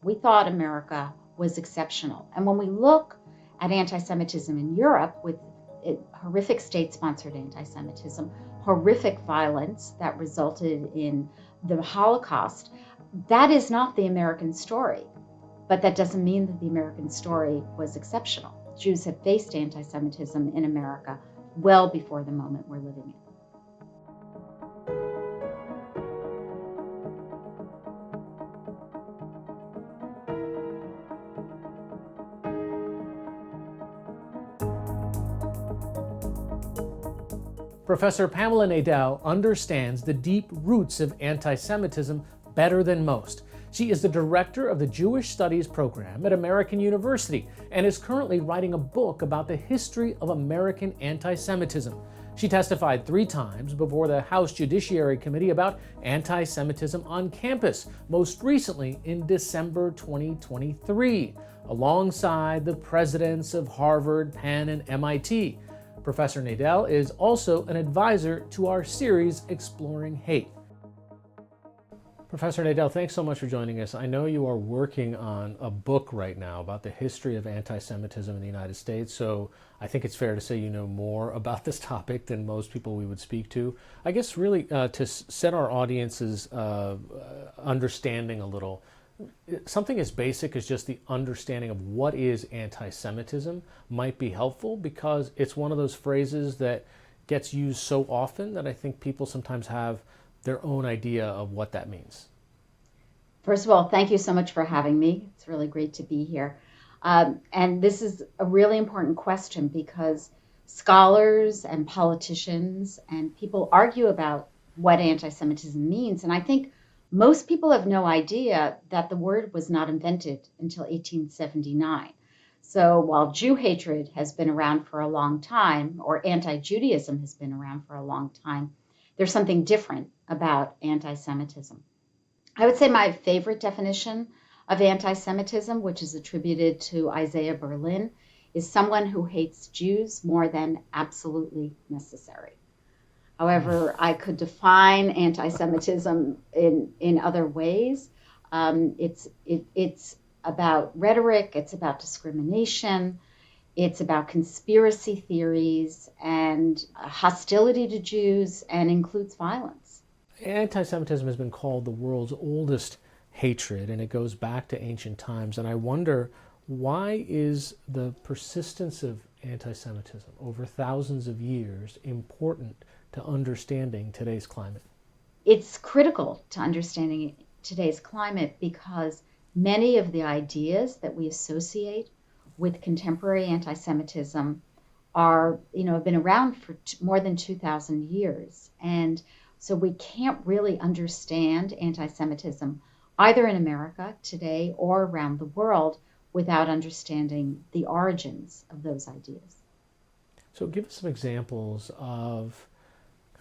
We thought America was exceptional. And when we look at anti-Semitism in Europe, with horrific state-sponsored anti-Semitism, horrific violence that resulted in the Holocaust, that is not the American story. But that doesn't mean that the American story was exceptional. Jews have faced anti-Semitism in America well before the moment we're living in. Professor Pamela Nadel understands the deep roots of anti-Semitism better than most. She is the director of the Jewish Studies program at American University and is currently writing a book about the history of American anti-Semitism. She testified 3 times before the House Judiciary Committee about anti-Semitism on campus, most recently in December 2023, alongside the presidents of Harvard, Penn, and MIT. Professor Nadel is also an advisor to our series Exploring Hate. Professor Nadel, thanks so much for joining us. I know you are working on a book right now about the history of anti-Semitism in the United States, so I think it's fair to say you know more about this topic than most people we would speak to. I guess really to set our audience's understanding a little, something as basic as just the understanding of what is anti-Semitism might be helpful, because it's one of those phrases that gets used so often that I think people sometimes have their own idea of what that means. First of all, thank you so much for having me. It's really great to be here. And this is a really important question because scholars and politicians and people argue about what anti-Semitism means. And I think most people have no idea that the word was not invented until 1879. So while Jew hatred has been around for a long time, or anti-Judaism has been around for a long time, there's something different about anti-Semitism. I would say my favorite definition of anti-Semitism, which is attributed to Isaiah Berlin, is someone who hates Jews more than absolutely necessary. However, I could define anti-Semitism in other ways. It's about rhetoric, it's about discrimination, it's about conspiracy theories and hostility to Jews, and includes violence. Anti-Semitism has been called the world's oldest hatred, and it goes back to ancient times. And I wonder, why is the persistence of anti-Semitism over thousands of years important to understanding today's climate? It's critical to understanding today's climate because many of the ideas that we associate with contemporary anti-Semitism have been around for more than 2,000 years. And so we can't really understand anti-Semitism either in America today or around the world without understanding the origins of those ideas. So give us some examples of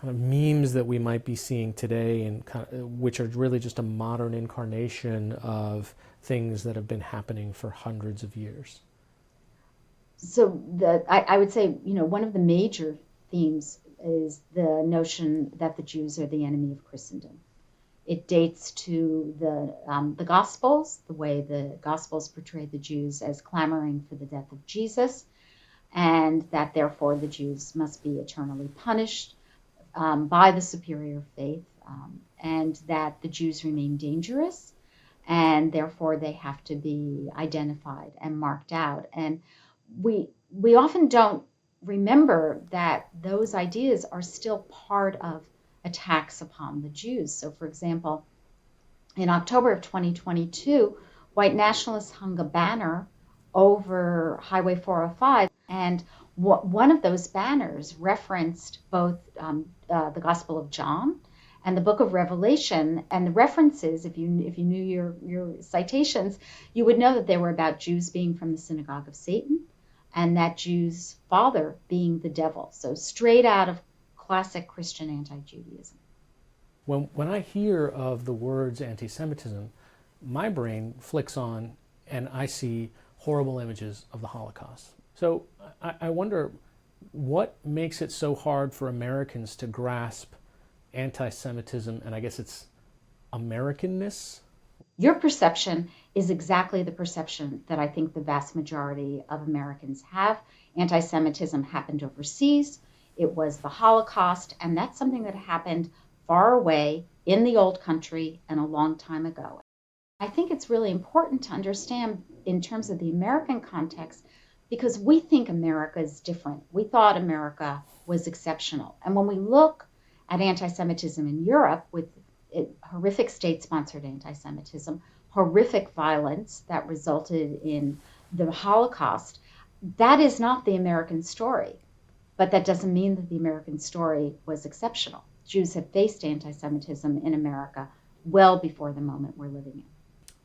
kind of memes that we might be seeing today, and which are really just a modern incarnation of things that have been happening for hundreds of years. So I would say, one of the major themes is the notion that the Jews are the enemy of Christendom. It dates to the Gospels, the way the Gospels portray the Jews as clamoring for the death of Jesus, and that therefore the Jews must be eternally punished by the superior faith, and that the Jews remain dangerous, and therefore they have to be identified and marked out. And we often don't remember that those ideas are still part of attacks upon the Jews. So, for example, in October of 2022, white nationalists hung a banner over Highway 405, and one of those banners referenced both the Gospel of John and the Book of Revelation. And the references, if you knew your citations, you would know that they were about Jews being from the synagogue of Satan, and that Jew's father being the devil. So straight out of classic Christian anti-Judaism. When I hear of the words anti-Semitism, my brain flicks on and I see horrible images of the Holocaust. So I wonder, what makes it so hard for Americans to grasp anti-Semitism, and I guess it's Americanness? Your perception is exactly the perception that I think the vast majority of Americans have. Anti-Semitism happened overseas. It was the Holocaust, and that's something that happened far away in the old country and a long time ago. I think it's really important to understand in terms of the American context because we think America is different. We thought America was exceptional. And when we look at anti Semitism in Europe with horrific state sponsored anti Semitism, horrific violence that resulted in the Holocaust, that is not the American story. But that doesn't mean that the American story was exceptional. Jews have faced anti Semitism in America well before the moment we're living in.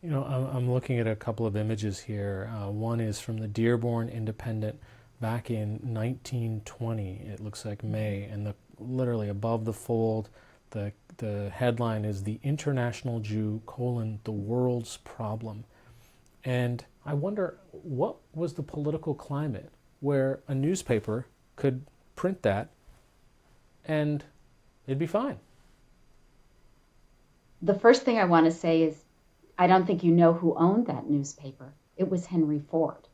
You know, I'm looking at a couple of images here. One is from the Dearborn Independent back in 1920. It looks like May, and literally above the fold, the headline is "The International Jew: the World's Problem." And I wonder, what was the political climate where a newspaper could print that and it'd be fine? The first thing I want to say is I don't think you know who owned that newspaper. It was Henry Ford.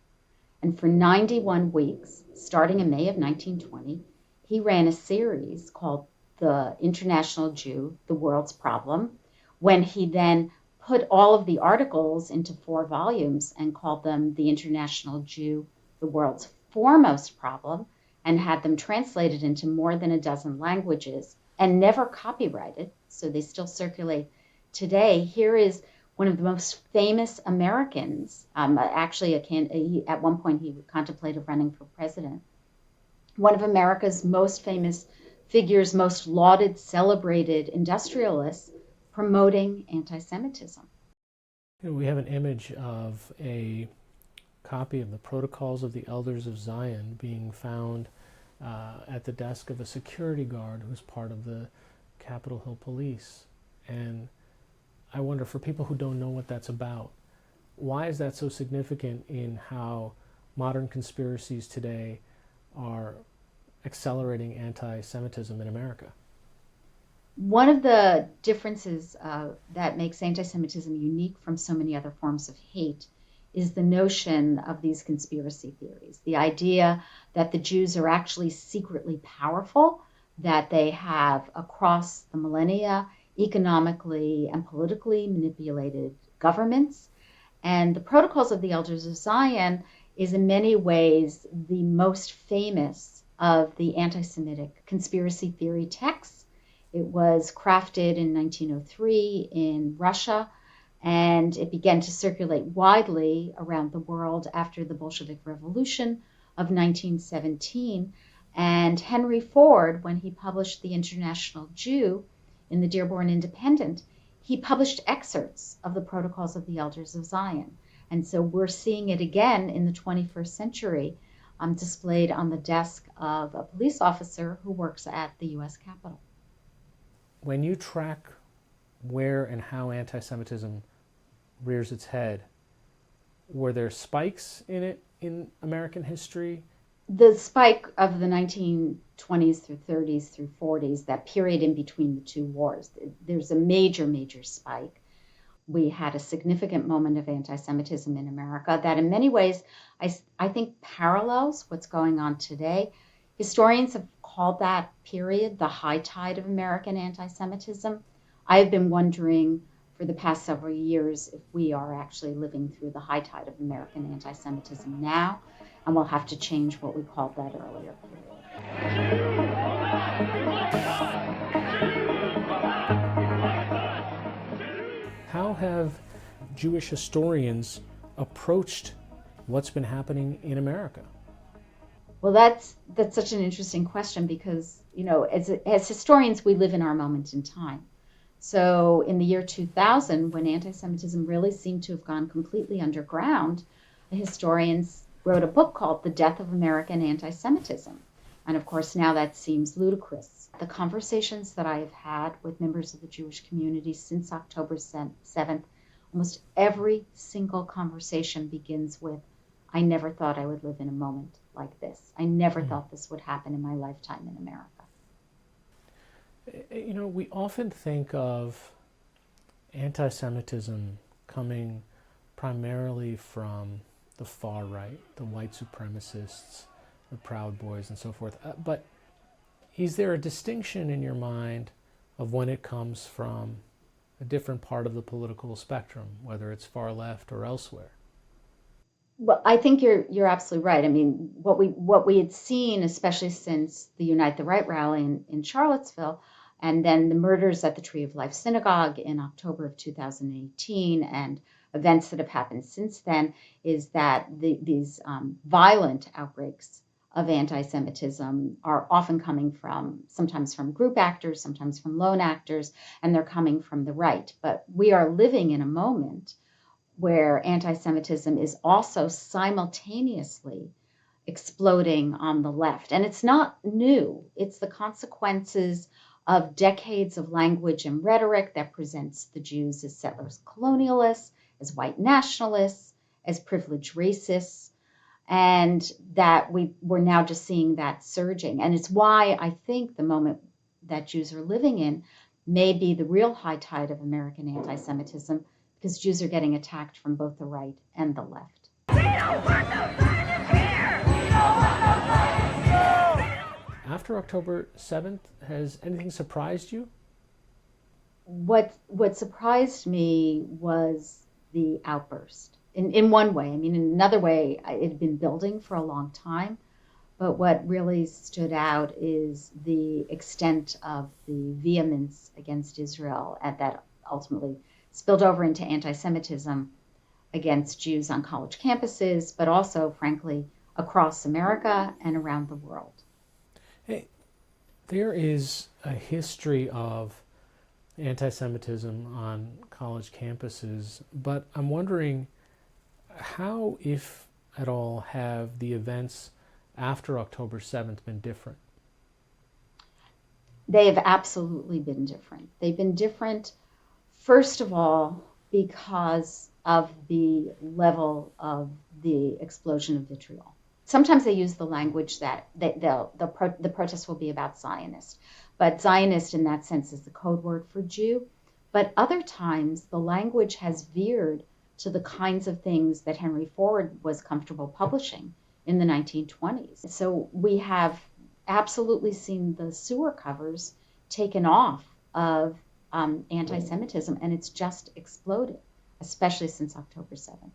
And for 91 weeks, starting in May of 1920, he ran a series called The International Jew: The World's Problem, when he then put all of the articles into 4 volumes and called them The International Jew: The World's Foremost Problem, and had them translated into more than a dozen languages and never copyrighted, so they still circulate today. Here is one of the most famous Americans, actually at one point he contemplated running for president, one of America's most famous figures, most lauded, celebrated industrialists, promoting anti-Semitism. You know, we have an image of a copy of the Protocols of the Elders of Zion being found at the desk of a security guard who's part of the Capitol Hill Police. And I wonder, for people who don't know what that's about, why is that so significant in how modern conspiracies today are accelerating anti-Semitism in America? One of the differences that makes anti-Semitism unique from so many other forms of hate is the notion of these conspiracy theories, the idea that the Jews are actually secretly powerful, that they have, across the millennia, economically and politically manipulated governments. And the Protocols of the Elders of Zion is in many ways the most famous of the anti-Semitic conspiracy theory texts. It was crafted in 1903 in Russia, and it began to circulate widely around the world after the Bolshevik Revolution of 1917. And Henry Ford, when he published The International Jew in the Dearborn Independent, he published excerpts of the Protocols of the Elders of Zion. And so we're seeing it again in the 21st century, displayed on the desk of a police officer who works at the U.S. Capitol. When you track where and how anti-Semitism rears its head, were there spikes in it in American history? The spike of the 1920s through 30s through 40s, that period in between the two wars, there's a major, major spike. We had a significant moment of anti-Semitism in America that in many ways I think parallels what's going on today. Historians have called that period the high tide of American anti-Semitism. I have been wondering for the past several years if we are actually living through the high tide of American anti-Semitism now, and we'll have to change what we called that earlier period. How have Jewish historians approached what's been happening in America? Well, that's such an interesting question because, you know, as historians, we live in our moment in time. So in the year 2000, when anti-Semitism really seemed to have gone completely underground, historians wrote a book called The Death of American Anti-Semitism. And of course, now that seems ludicrous. The conversations that I have had with members of the Jewish community since October 7th, almost every single conversation begins with, I never thought I would live in a moment like this. I never thought this would happen in my lifetime in America. You know, we often think of anti-Semitism coming primarily from the far right, the white supremacists, the Proud Boys, and so forth. But is there a distinction in your mind of when it comes from a different part of the political spectrum, whether it's far left or elsewhere? Well, I think you're absolutely right. I mean, what we had seen, especially since the Unite the Right rally in Charlottesville, and then the murders at the Tree of Life Synagogue in October of 2018, and events that have happened since then, is that these violent outbreaks of anti-Semitism are often coming from, sometimes from group actors, sometimes from lone actors, and they're coming from the right. But we are living in a moment where anti-Semitism is also simultaneously exploding on the left. And it's not new. It's the consequences of decades of language and rhetoric that presents the Jews as settlers colonialists, as white nationalists, as privileged racists, and that we're now just seeing that surging. And it's why I think the moment that Jews are living in may be the real high tide of American anti-Semitism, because Jews are getting attacked from both the right and the left. We don't want no Zionists here! We don't want no Zionists here! After October 7th, has anything surprised you? What surprised me was the outburst. In one way. I mean, in another way, it had been building for a long time. But what really stood out is the extent of the vehemence against Israel, and that ultimately spilled over into anti-Semitism against Jews on college campuses, but also, frankly, across America and around the world. Hey, there is a history of anti-Semitism on college campuses, but I'm wondering how, if at all, have the events after October 7th been different? They have absolutely been different. They've been different, first of all, because of the level of the explosion of vitriol. Sometimes they use the language that the protest will be about Zionist, but Zionist in that sense is the code word for Jew. But other times the language has veered to the kinds of things that Henry Ford was comfortable publishing in the 1920s. So we have absolutely seen the sewer covers taken off of anti-Semitism, and it's just exploded, especially since October 7th.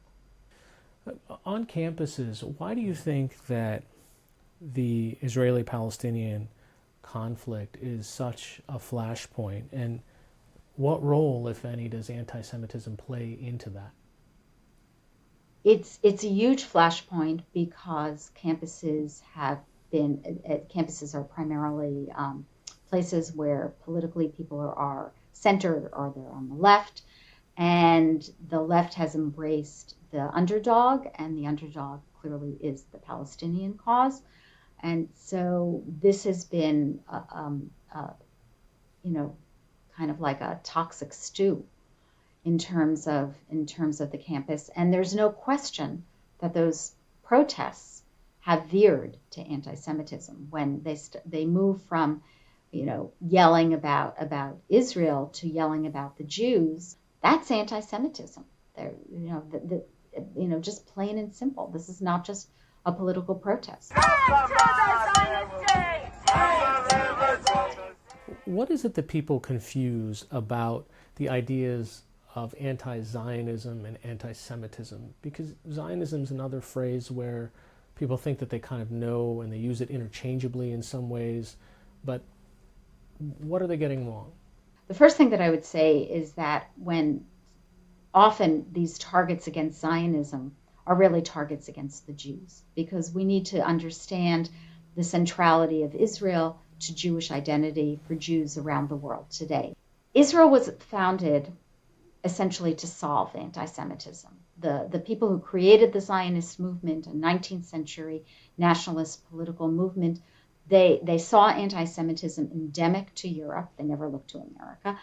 On campuses, why do you think that the Israeli-Palestinian conflict is such a flashpoint, and what role, if any, does anti-Semitism play into that? It's a huge flashpoint because campuses are primarily places where politically people are centered, or they're on the left, and the left has embraced the underdog, and the underdog clearly is the Palestinian cause. And so this has been kind of like a toxic stew in terms of the campus. And there's no question that those protests have veered to anti-Semitism when they move from yelling about Israel to yelling about the Jews. That's anti-Semitism. They're just plain and simple. This is not just a political protest. What is it that people confuse about the ideas of anti-Zionism and anti-Semitism? Because Zionism is another phrase where people think that they kind of know and they use it interchangeably in some ways, but what are they getting wrong? The first thing that I would say is that when often these targets against Zionism are really targets against the Jews, because we need to understand the centrality of Israel to Jewish identity for Jews around the world today. Israel was founded essentially to solve anti-Semitism. The people who created the Zionist movement, a 19th century nationalist political movement, they saw anti-Semitism endemic to Europe. They never looked to America.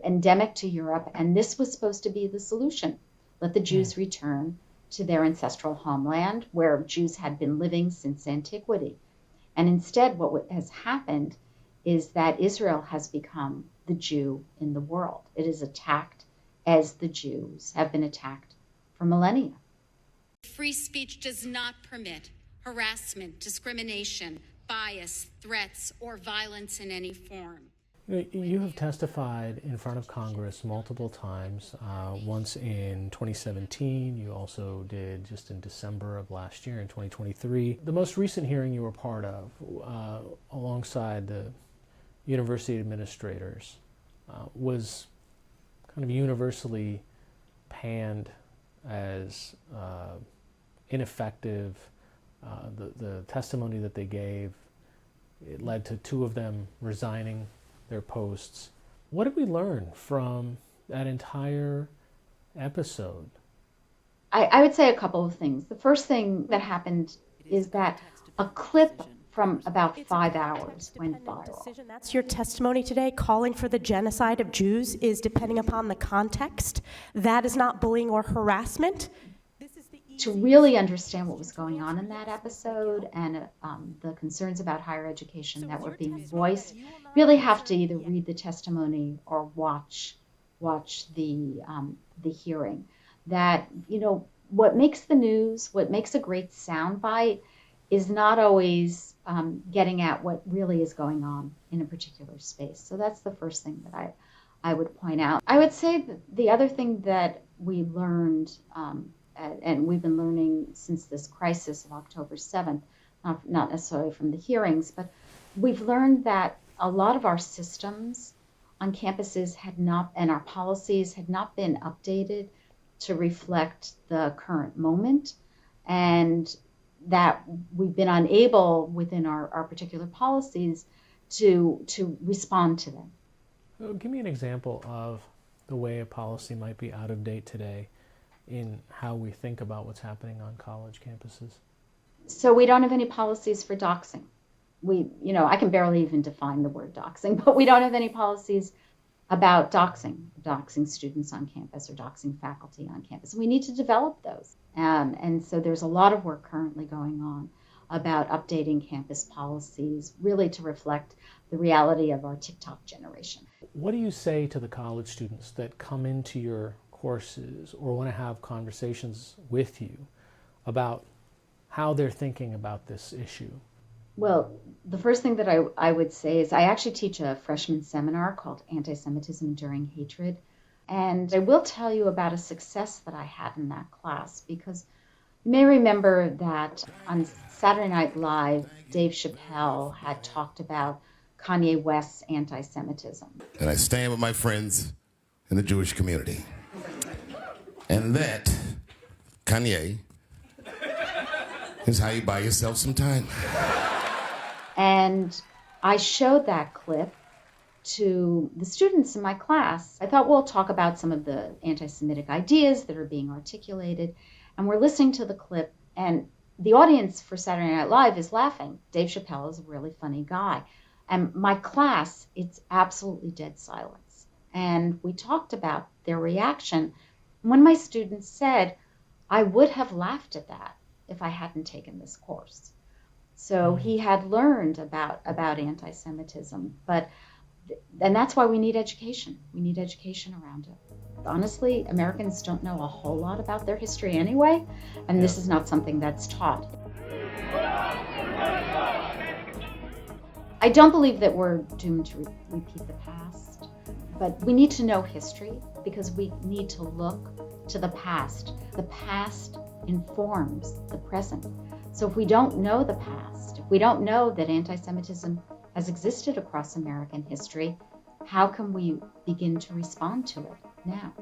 Endemic to Europe, and this was supposed to be the solution. Let the Jews return to their ancestral homeland where Jews had been living since antiquity. And instead, what has happened is that Israel has become the Jew in the world. It is attacked as the Jews have been attacked for millennia. Free speech does not permit harassment, discrimination, bias, threats, or violence in any form. You have testified in front of Congress multiple times, once in 2017. You also did just in December of last year in 2023. The most recent hearing you were part of, alongside the university administrators, was kind of universally panned as ineffective. The testimony that they gave, it led to two of them resigning their posts. What did we learn from that entire episode? I would say a couple of things. The first thing that happened is that a clip from about 5 hours went viral. That's your testimony today, calling for the genocide of Jews is depending upon the context. That is not bullying or harassment. To really understand what was going on in that episode and the concerns about higher education that were being voiced, really have to either read the testimony or watch the hearing. That, what makes the news, what makes a great soundbite, is not always getting at what really is going on in a particular space. So that's the first thing that I would point out. I would say that the other thing that we learned, and we've been learning since this crisis of October 7th, not necessarily from the hearings, but we've learned that a lot of our systems on campuses and our policies had not been updated to reflect the current moment, and that we've been unable within our particular policies to respond to them. Give me an example of the way a policy might be out of date today in how we think about what's happening on college campuses. So we don't have any policies for doxing. I can barely even define the word doxing, but we don't have any policies about doxing students on campus or doxing faculty on campus. We need to develop those. And so there's a lot of work currently going on about updating campus policies, really to reflect the reality of our TikTok generation. What do you say to the college students that come into your courses or want to have conversations with you about how they're thinking about this issue? Well, the first thing that I would say is I actually teach a freshman seminar called Anti-Semitism Enduring Hatred. And I will tell you about a success that I had in that class, because you may remember that on Saturday Night Live, Dave Chappelle had talked about Kanye West's anti-Semitism. And I stand with my friends in the Jewish community. And that, Kanye, is how you buy yourself some time. And I showed that clip to the students in my class. I thought we'll talk about some of the anti-Semitic ideas that are being articulated. And we're listening to the clip, and the audience for Saturday Night Live is laughing. Dave Chappelle is a really funny guy. And my class, it's absolutely dead silence. And we talked about their reaction. One of my students said, I would have laughed at that if I hadn't taken this course. So he had learned about anti-Semitism, and that's why we need education. We need education around it. Honestly, Americans don't know a whole lot about their history anyway, and this is not something that's taught. I don't believe that we're doomed to repeat the past, but we need to know history because we need to look to the past. The past informs the present. So if we don't know the past, if we don't know that anti-Semitism has existed across American history, how can we begin to respond to it now?